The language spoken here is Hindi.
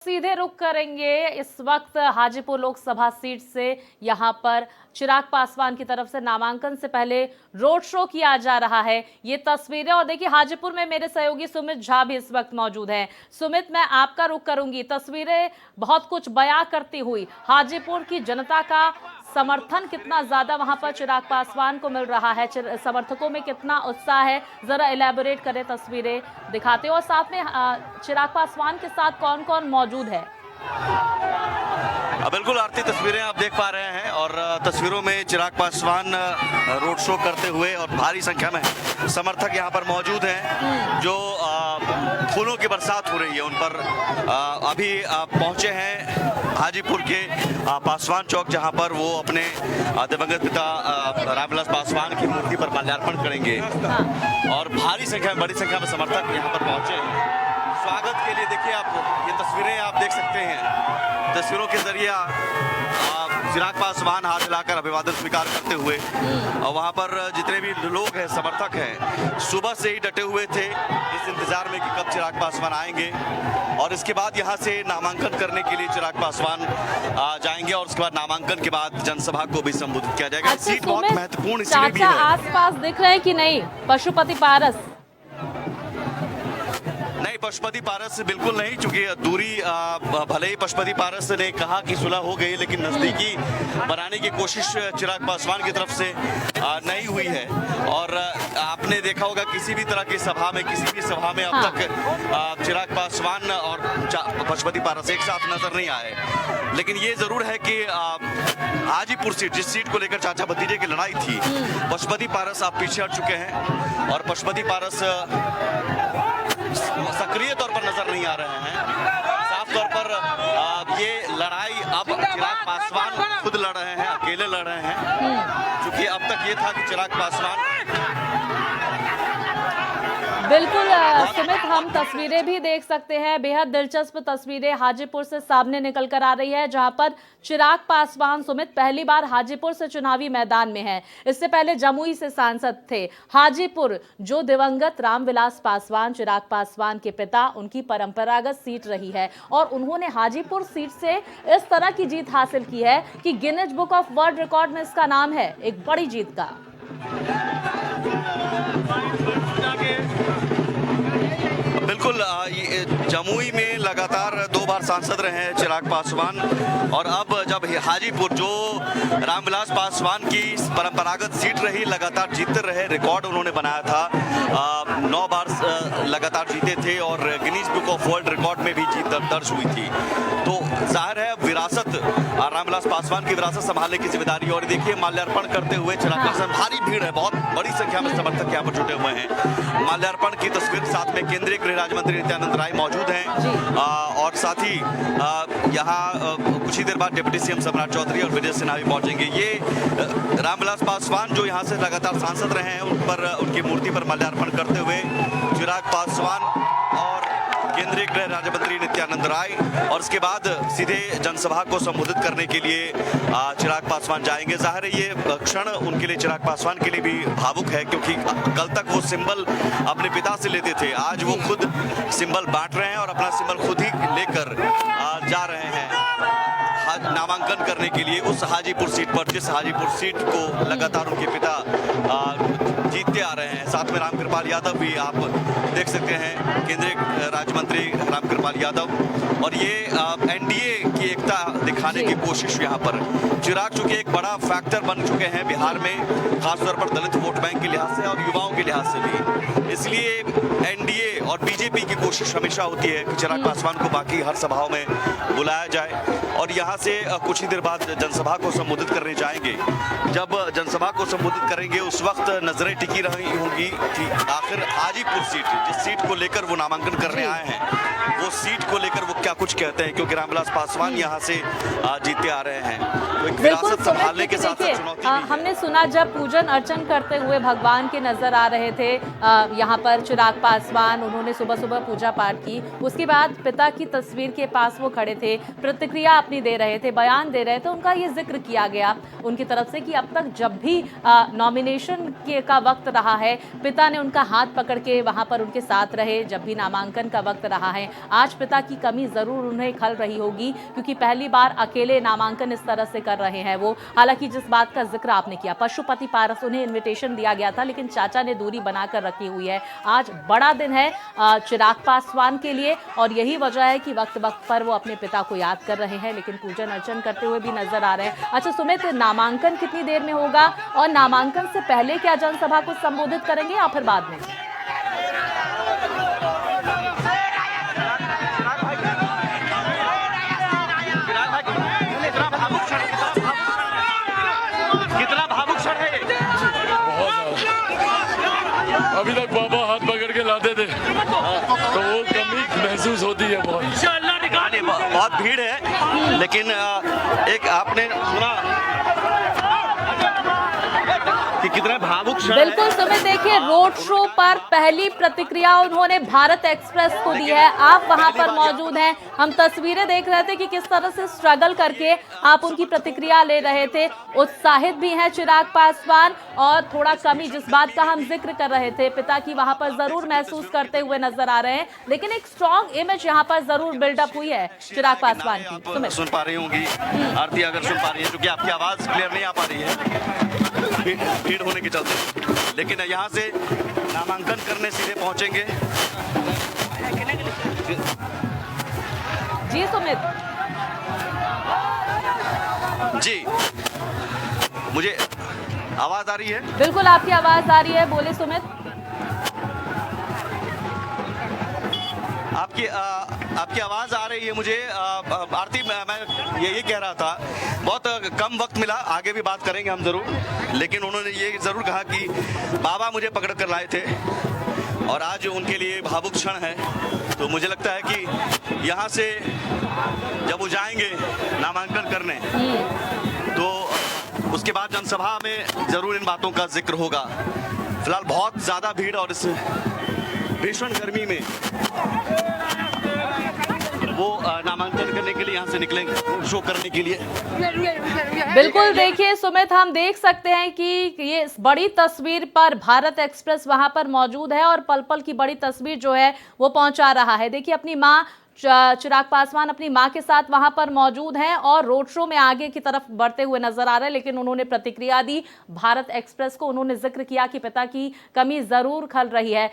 सीधे रुख करेंगे इस वक्त हाजीपुर लोकसभा सीट से। यहां पर चिराग पासवान की तरफ से नामांकन से पहले रोड शो किया जा रहा है। ये तस्वीरें, और देखिए हाजीपुर में मेरे सहयोगी सुमित झा भी इस वक्त मौजूद हैं। सुमित, मैं आपका रुख करूंगी। तस्वीरें बहुत कुछ बयां करती हुई, हाजीपुर की जनता का समर्थन कितना ज्यादा वहां पर चिराग पासवान को मिल रहा है, समर्थकों में कितना उत्साह है, जरा इलेबोरेट करें, तस्वीरें दिखाते हो। और साथ में चिराग पासवान के साथ कौन कौन मौजूद है? बिल्कुल आरती, तस्वीरें आप देख पा रहे हैं और तस्वीरों में चिराग पासवान रोड शो करते हुए और भारी संख्या में समर्थक यहां पर मौजूद हैं जो फूलों की बरसात हो रही है उन पर। अभी पहुंचे हैं हाजीपुर के पासवान चौक, जहां पर वो अपने दिवंगत पिता रामविलास पासवान की मूर्ति पर माल्यार्पण करेंगे और भारी संख्या में, बड़ी संख्या में समर्थक यहां पर पहुंचे हैं स्वागत के लिए। देखिए आप, ये तस्वीरें आप देख सकते हैं। तस्वीरों के जरिए चिराग पासवान हाथ हिलाकर अभिवादन स्वीकार करते हुए, और वहां पर जितने भी लोग हैं, समर्थक हैं, सुबह से ही डटे हुए थे इस इंतजार में कि कब चिराग पासवान आएंगे। और इसके बाद यहां से नामांकन करने के लिए चिराग पासवान जाएंगे और उसके बाद नामांकन के बाद जनसभा को भी संबोधित किया जाएगा। अच्छा, सीट बहुत महत्वपूर्ण इसलिए भी है। आस-पास दिख रहे हैं कि नहीं पशुपति पारस? नहीं, पशुपति पारस बिल्कुल नहीं, क्योंकि दूरी भले ही पशुपति पारस ने कहा कि सुलह हो गई, लेकिन नजदीकी बनाने की कोशिश चिराग पासवान की तरफ से नहीं हुई है। और आपने देखा होगा किसी भी तरह की सभा में, किसी भी सभा में अब तक चिराग पासवान और पशुपति पारस एक साथ नजर नहीं आए। लेकिन ये जरूर है कि हाजीपुर सीट, जिस सीट को लेकर चाचा भतीजे की लड़ाई थी, पशुपति पारस आप पीछे हट चुके हैं और पशुपति पारस सक्रिय तौर पर नजर नहीं आ रहे हैं। साफ तौर पर ये लड़ाई अब चिराग पासवान खुद लड़ रहे हैं, अकेले लड़ रहे हैं, क्योंकि अब तक ये था कि चिराग पासवान। बिल्कुल सुमित, हम तस्वीरें भी देख सकते हैं। बेहद दिलचस्प तस्वीरें हाजीपुर से सामने निकल कर आ रही है, जहां पर चिराग पासवान सुमित पहली बार हाजीपुर से चुनावी मैदान में हैं। इससे पहले जमुई से सांसद थे। हाजीपुर जो दिवंगत रामविलास पासवान, चिराग पासवान के पिता, उनकी परंपरागत सीट रही है और उन्होंने हाजीपुर सीट से इस तरह की जीत हासिल की है कि Guinness book of world record में इसका नाम है, एक बड़ी जीत का। बिल्कुल, जमुई में लगातार 2 बार सांसद रहे हैं चिराग पासवान, और अब जब हाजीपुर जो रामविलास पासवान की परंपरागत सीट रही, लगातार जीतते रहे, रिकॉर्ड उन्होंने बनाया था, 9 बार लगातार जीते थे और Guinness book of world record में भी जीत दर्ज हुई थी। तो जाहिर है विरासत, रामविलास पासवान की विरासत संभालने की जिम्मेदारी। और देखिए माल्यार्पण करते हुए चिराग पासवान, भारी भीड़ है, बहुत बड़ी संख्या में समर्थक यहाँ पर जुटे हुए हैं। माल्यार्पण की तस्वीर, साथ में केंद्रीय गृह राज्य मंत्री नित्यानंद राय मौजूद हैं और साथ ही यहाँ कुछ ही देर बाद डिप्टी सीएम सम्राट चौधरी और विजय सिन्हा भी पहुंचेंगे। ये रामविलास पासवान जो यहाँ से लगातार सांसद रहे हैं, उन पर, उनकी मूर्ति पर माल्यार्पण करते हुए चिराग पासवान और केंद्रीय गृह राज्य मंत्री नित्यानंद राय, और इसके बाद सीधे जनसभा को संबोधित करने के लिए चिराग पासवान जाएंगे। जाहिर है ये क्षण उनके लिए, चिराग पासवान के लिए भी भावुक है, क्योंकि कल तक वो सिंबल अपने पिता से लेते थे, आज वो खुद सिंबल बांट रहे हैं और अपना सिंबल खुद ही लेकर जा रहे हैं नामांकन करने के लिए उस हाजीपुर सीट पर, जिस हाजीपुर सीट को लगातार उनके पिता जीतते आ रहे हैं। साथ में रामकृपाल यादव भी आप देख सकते हैं, केंद्रीय राज्य मंत्री रामकृपाल यादव, और ये एनडीए की एकता दिखाने की कोशिश यहाँ पर। चिराग चूंकि एक बड़ा फैक्टर बन चुके हैं बिहार में, खासतौर पर दलित वोट बैंक के लिहाज से और युवाओं के लिहाज से भी, इसलिए एनडीए और बीजेपी की कोशिश हमेशा होती है कि चिराग पासवान को बाकी हर सभाओं में बुलाया जाए। और यहाँ से कुछ ही देर बाद जनसभा को संबोधित करने जाएंगे। जब जनसभा को संबोधित करेंगे उस वक्त नजरें टिकी रही होंगी कि आखिर हाजीपुर सीट, जिस सीट को लेकर वो नामांकन करने आए हैं, वो सीट को लेकर वो क्या कुछ कहते हैं, क्योंकि रामविलास पासवान यहाँ से जीते आ रहे हैं। तो एक विरासत संभालने के साथ साथ चुनौती भी है। हमने सुना जब पूजन अर्चन करते हुए भगवान के नजर आ रहे थे यहाँ पर चिराग पासवान, उन्होंने सुबह सुबह पूजा पाठ की, उसके बाद पिता की तस्वीर के पास वो खड़े थे, प्रतिक्रिया अपनी दे रहे थे, बयान दे रहे थे। उनका ये जिक्र किया गया उनकी तरफ से कि अब तक जब भी नॉमिनेशन का वक्त रहा है, पिता ने उनका हाथ पकड़ के वहां पर उनके साथ रहे जब भी नामांकन का वक्त रहा है। आज पिता की कमी जरूर उन्हें खल रही होगी, क्योंकि पहली बार अकेले नामांकन इस तरह से कर रहे हैं वो। हालांकि जिस बात का जिक्र आपने किया, पशुपति पारस उन्हें इन्विटेशन दिया गया था, लेकिन चाचा ने दूरी बनाकर रखी हुई है। आज बड़ा दिन है चिराग पासवान के लिए, और यही वजह है कि वक्त वक्त पर वो अपने पिता को याद कर रहे हैं, लेकिन पूजन अर्चन करते हुए भी नजर आ रहे हैं। अच्छा सुमित, नामांकन कितनी देर में होगा और नामांकन से पहले क्या जनसभा को संबोधित करेंगे या फिर बाद में? कितना भावुक क्षण है ये। अभी तक बाबा हाथ पकड़ के लाते थे तो वो कमी महसूस होती है बहुत। बहुत भीड़ है, लेकिन एक आपने सुना कि कितना भावुक क्षण है। बिल्कुल सुमित, देखिए रोड शो पर पहली प्रतिक्रिया उन्होंने भारत एक्सप्रेस को दी है। आप वहां पर मौजूद हैं, हम तस्वीरें देख रहे थे कि किस तरह से स्ट्रगल करके आप उनकी प्रतिक्रिया ले रहे थे। उत्साहित भी हैं चिराग पासवान, और थोड़ा कमी जिस बात का हम जिक्र कर रहे थे पिता की, वहां पर जरूर महसूस करते हुए नजर आ रहे हैं, लेकिन एक स्ट्रॉन्ग इमेज यहाँ पर जरूर बिल्डअप हुई है चिराग पासवान की। आप सुन पा रही होंगी आरती, अगर सुन पा रही है, क्योंकि आपकी आवाज क्लियर नहीं आ पा रही है भीड़ होने के चलते, लेकिन यहाँ से नामांकन करने सीधे पहुंचेंगे। जी सुमित। जी, मुझे आवाज आ रही है? बिल्कुल आपकी आवाज आ रही है, बोले सुमित। आपकी आवाज आ रही है मुझे। आरती, मैं यही कह रहा था, बहुत कम वक्त मिला, आगे भी बात करेंगे हम जरूर, लेकिन उन्होंने ये जरूर कहा कि बाबा मुझे पकड़ कर लाए थे और आज उनके लिए भावुक क्षण है। तो मुझे लगता है कि यहाँ से जब वो जाएंगे नामांकन करने, तो उसके बाद जनसभा में जरूर इन बातों का जिक्र होगा। फिलहाल बहुत ज्यादा भीड़, और इस भीषण गर्मी में वो नामांकन करने के लिए यहाँ से निकलेंगे, शो करने के लिए। बिल्कुल, देखिए सुमित, हम देख सकते हैं कि ये बड़ी तस्वीर पर भारत एक्सप्रेस वहां पर मौजूद है और पल पल की बड़ी तस्वीर जो है वो पहुंचा रहा है। देखिए अपनी माँ चिराग पासवान अपनी मां के साथ वहां पर मौजूद हैं और रोड शो में आगे की तरफ बढ़ते हुए नजर आ रहे हैं, लेकिन उन्होंने प्रतिक्रिया दी भारत एक्सप्रेस को। उन्होंने जिक्र किया कि पिता की कमी जरूर खल रही है।